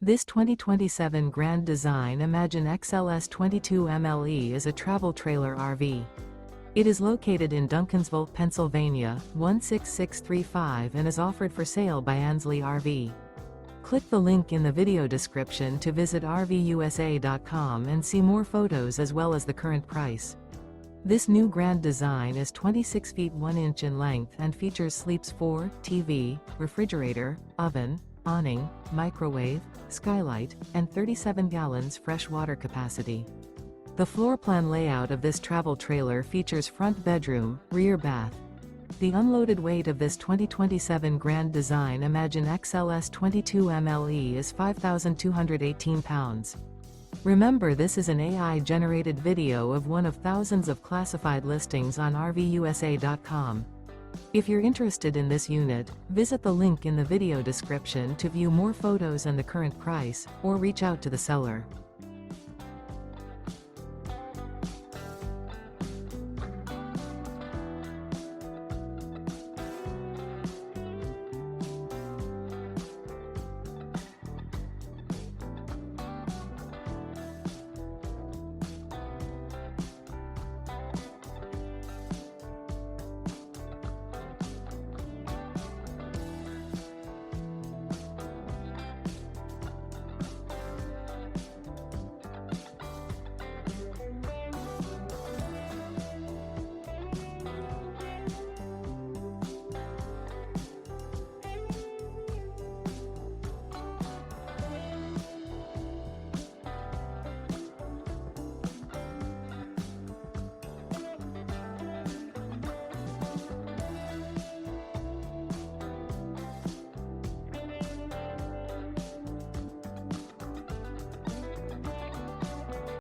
This 2027 Grand Design Imagine XLS 22 MLE is a travel trailer RV. It is located in Duncansville, Pennsylvania, 16635 and is offered for sale by Ansley RV. Click the link in the video description to visit RVUSA.com and see more photos as well as the current price. This new Grand Design is 26 feet 1 inch in length and features sleeps 4, TV, refrigerator, oven, awning, microwave, skylight, and 37 gallons fresh water capacity. The floor plan layout of this travel trailer features front bedroom, rear bath. The unloaded weight of this 2027 Grand Design Imagine XLS 22 MLE is 5,218 pounds. Remember, this is an AI-generated video of one of thousands of classified listings on RVUSA.com. If you're interested in this unit, visit the link in the video description to view more photos and the current price, or reach out to the seller.